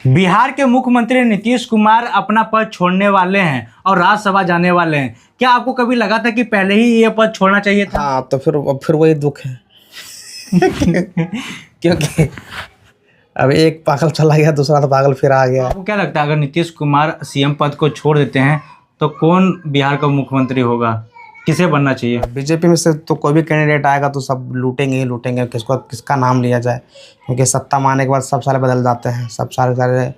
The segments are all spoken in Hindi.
बिहार के मुख्यमंत्री नीतीश कुमार अपना पद छोड़ने वाले हैं और राज्यसभा जाने वाले हैं। क्या आपको कभी लगा था कि पहले ही ये पद छोड़ना चाहिए था? हाँ, तो फिर वही दुख है क्योंकि अब एक पागल चला गया, दूसरा तो पागल फिर आ गया। आपको क्या लगता है अगर नीतीश कुमार सीएम पद को छोड़ देते हैं तो कौन बिहार का मुख्यमंत्री होगा? किसे बनना चाहिए? बीजेपी में से तो कोई भी कैंडिडेट आएगा तो सब लूटेंगे ही लूटेंगे, किसका नाम लिया जाए, क्योंकि सत्ता में आने के बाद सब सारे बदल जाते हैं। सब सारे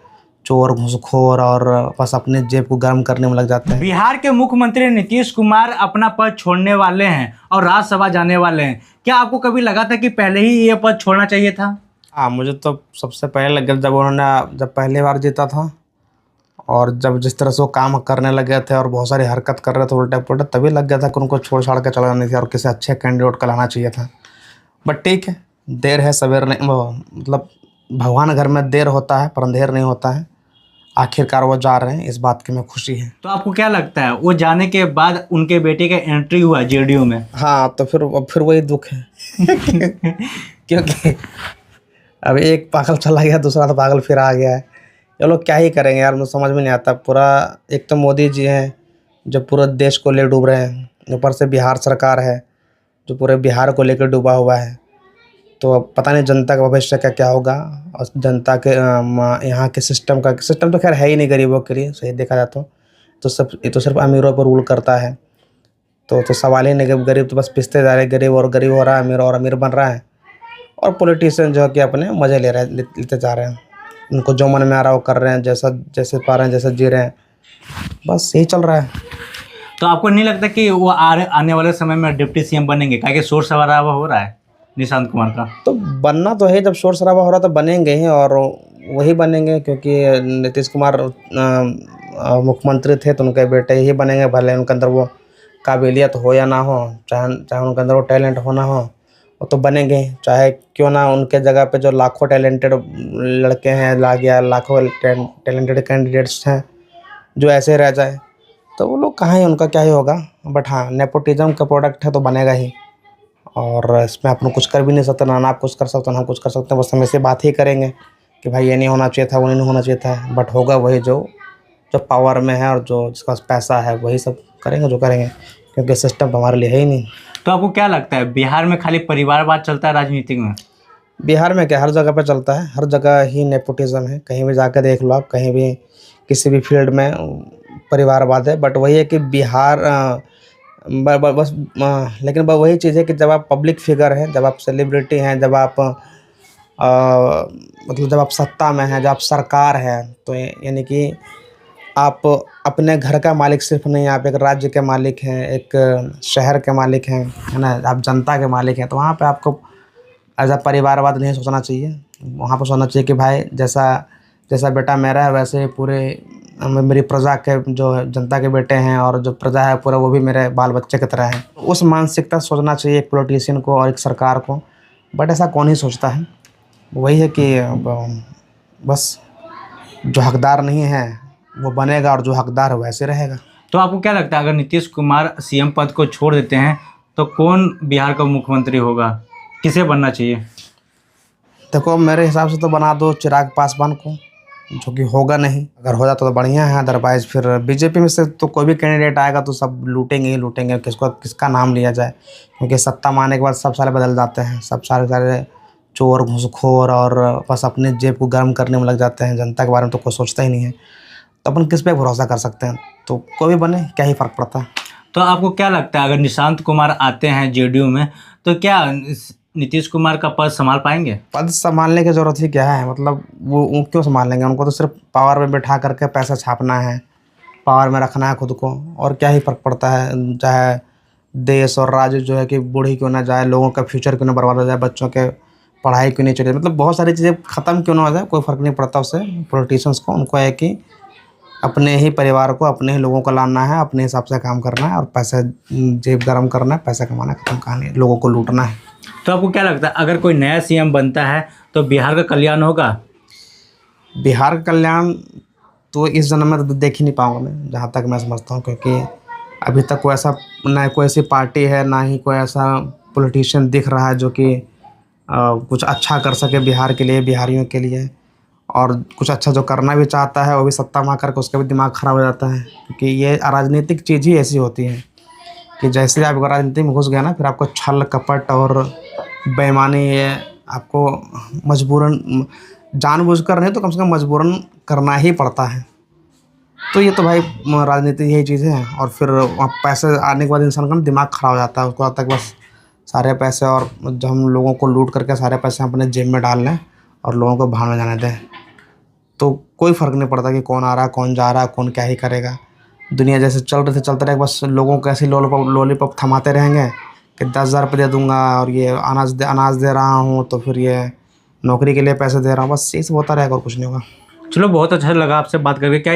चोर घूसखोर और बस अपने जेब को गर्म करने में लग जाते हैं। बिहार के मुख्यमंत्री नीतीश कुमार अपना पद छोड़ने वाले हैं और राज्यसभा जाने वाले हैं। क्या आपको कभी लगा था कि पहले ही ये पद छोड़ना चाहिए था? हाँ, मुझे तो सबसे पहले लग गया जब पहली बार जीता था और जब जिस तरह से वो काम करने लगे थे और बहुत सारी हरकत कर रहे थे उल्टा पुल्टा, तभी लग गया था कि उनको छोड़ छाड़ के चला जाना चाहिए और किसी अच्छे कैंडिडेट का लाना चाहिए था। बट ठीक है, देर है सवेर नहीं, मतलब भगवान घर में देर होता है पर अंधेर नहीं होता है। आखिरकार वो जा रहे हैं, इस बात की मैं खुशी है। तो आपको क्या लगता है वो जाने के बाद उनके बेटे का एंट्री हुआ जेडीयू में? हाँ, तो फिर वही दुख है क्योंकि अब एक पागल चला गया, दूसरा तो पागल फिर आ गया है। ये लोग क्या ही करेंगे यार, मुझे समझ में नहीं आता। पूरा एक तो मोदी जी हैं जो पूरे देश को ले डूब रहे हैं, ऊपर से बिहार सरकार है जो पूरे बिहार को लेकर डूबा हुआ है। तो अब पता नहीं जनता का भविष्य का क्या होगा। और जनता के यहाँ के सिस्टम तो खैर है ही नहीं गरीबों के लिए, सही देखा जाए तो ये तो सिर्फ अमीरों पर रूल करता है। तो सवाल ही नहीं कि गरीब तो बस पिसते जा रहे हैं, गरीब हो रहा है, अमीर और अमीर बन रहा है, और पॉलिटिशियन जो है कि अपने मज़े लेते जा रहे हैं। उनको जो मन में आ रहा है वो कर रहे हैं, जैसे पा रहे हैं, जैसे जी रहे हैं, बस यही चल रहा है। तो आपको नहीं लगता कि वो आने वाले समय में डिप्टी सीएम बनेंगे? क्या शोर शराबा हो रहा है निशांत कुमार का? तो बनना तो है, जब शोर शराबा हो रहा तो बनेंगे ही, और वही बनेंगे क्योंकि नीतीश कुमार मुख्यमंत्री थे तो उनके बेटे ही बनेंगे। भले उनके अंदर वो काबिलियत हो या ना हो, चाहे उनके अंदर वो टैलेंट हो ना हो, वो तो बनेंगे। चाहे क्यों ना उनके जगह पे जो लाखों टैलेंटेड लड़के हैं लाखों टैलेंटेड कैंडिडेट्स हैं जो ऐसे रह जाए तो वो लोग कहाँ ही, उनका क्या ही होगा। बट हाँ, नेपोटिज्म का प्रोडक्ट है तो बनेगा ही, और इसमें अपन कुछ कर भी नहीं सकते, ना आप कुछ कर सकते ना हम कुछ कर सकते हैं। बस हम ऐसे बात ही करेंगे कि भाई ये नहीं होना चाहिए था, वो नहीं होना चाहिए था। बट होगा वही जो पावर में है और जो जिसके पास पैसा है, वही सब करेंगे जो करेंगे, क्योंकि सिस्टम तो हमारे लिए है ही नहीं। तो आपको क्या लगता है बिहार में खाली परिवारवाद चलता है राजनीति में? बिहार में क्या, हर जगह पे चलता है, हर जगह ही नेपोटिज्म है। कहीं भी जाकर देख लो आप, कहीं भी किसी भी फील्ड में परिवारवाद है। बट वही है कि बिहार बस लेकिन वही चीज़ है कि जब आप पब्लिक फिगर हैं, जब आप सेलिब्रिटी हैं, जब आप मतलब जब आप सत्ता में हैं, जब आप सरकार हैं, तो यानी कि आप अपने घर का मालिक सिर्फ नहीं, आप एक राज्य के मालिक हैं, एक शहर के मालिक हैं, है ना, आप जनता के मालिक हैं। तो वहाँ पे आपको एज अ परिवारवाद नहीं सोचना चाहिए। वहाँ पर सोचना चाहिए कि भाई जैसा बेटा मेरा है वैसे पूरे मेरी प्रजा के जो जनता के बेटे हैं, और जो प्रजा है पूरा वो भी मेरे बाल बच्चे की तरह है। उस मानसिकता सोचना चाहिए एक पॉलिटिशियन को और एक सरकार को। बट ऐसा कौन ही सोचता है। वही है कि बस जो हकदार नहीं है वो बनेगा और जो हकदार है वैसे रहेगा। तो आपको क्या लगता है अगर नीतीश कुमार सीएम पद को छोड़ देते हैं तो कौन बिहार का मुख्यमंत्री होगा? किसे बनना चाहिए? देखो, मेरे हिसाब से तो बना दो चिराग पासवान को, जो कि होगा नहीं। अगर हो जाता तो बढ़िया है, अदरवाइज फिर बीजेपी में से तो कोई भी कैंडिडेट आएगा तो सब लूटेंगे ही लूटेंगे, किसका नाम लिया जाए, क्योंकि सत्ता में आने के बाद सब सारे बदल जाते हैं। सब सारे चोर घूसखोर और बस अपने जेब को गर्म करने में लग जाते हैं। जनता के बारे में तो कोई सोचता ही नहीं है। तो अपन किस पे भरोसा कर सकते हैं? तो कोई भी बने, क्या ही फ़र्क पड़ता है। तो आपको क्या लगता है अगर निशांत कुमार आते हैं जेडीयू में तो क्या नीतीश कुमार का पद संभाल पाएंगे? पद संभालने की ज़रूरत ही क्या है? मतलब वो क्यों संभाल लेंगे? उनको तो सिर्फ पावर में बैठा करके पैसा छापना है, पावर में रखना है खुद को, और क्या ही फ़र्क पड़ता है। चाहे देश और राज्य जो है कि बूढ़ी क्यों ना जाए, लोगों का फ्यूचर क्यों ना बर्बाद हो जाए, बच्चों के पढ़ाई क्यों नहीं चले, मतलब बहुत सारी चीज़ें ख़त्म क्यों ना हो जाए, कोई फ़र्क नहीं पड़ता उससे पॉलिटिशियंस को। उनको है कि अपने ही परिवार को, अपने ही लोगों को लाना है, अपने हिसाब से काम करना है और पैसा जेब गर्म करना है, पैसा कमाना है, खत्म कहानी, लोगों को लूटना है। तो आपको क्या लगता है अगर कोई नया सीएम बनता है तो बिहार का कल्याण होगा? बिहार का कल्याण तो इस जन्म में तो देख ही नहीं पाऊँगा मैं, जहाँ तक मैं समझता हूँ, क्योंकि अभी तक कोई ऐसा ना कोई ऐसी पार्टी है, ना ही कोई ऐसा पॉलिटिशियन दिख रहा है जो कि कुछ अच्छा कर सके बिहार के लिए, बिहारियों के लिए। और कुछ अच्छा जो करना भी चाहता है वो भी सत्ता में आकर के उसका भी दिमाग ख़राब हो जाता है, क्योंकि ये राजनीतिक चीज़ ही ऐसी होती है कि जैसे आप राजनीति में घुस गए ना, फिर आपको छल कपट और बेईमानी ये आपको मजबूरन, जानबूझकर नहीं तो कम से कम मजबूरन करना ही पड़ता है। तो ये तो भाई राजनीति यही चीज़ है। और फिर वहाँ पैसे आने के बाद इंसान का ना दिमाग ख़राब हो जाता है, उसको लगता है कि बस सारे पैसे और जो हम लोगों को लूट करके सारे पैसे अपने जेब में डाल लें और लोगों को भाड़ में जाने दें, तो कोई फ़र्क नहीं पड़ता कि कौन आ रहा है कौन जा रहा है, कौन क्या ही करेगा। दुनिया जैसे चल रहे थे चलते रहेगा, बस लोगों को ऐसे लॉलीपॉप थमाते रहेंगे कि 10,000 रुपये दे दूँगा और ये अनाज दे रहा हूँ, तो फिर ये नौकरी के लिए पैसे दे रहा हूँ, बस यही सब होता रहेगा और कुछ नहीं होगा। चलो बहुत अच्छा लगा आपसे बात करके। क्या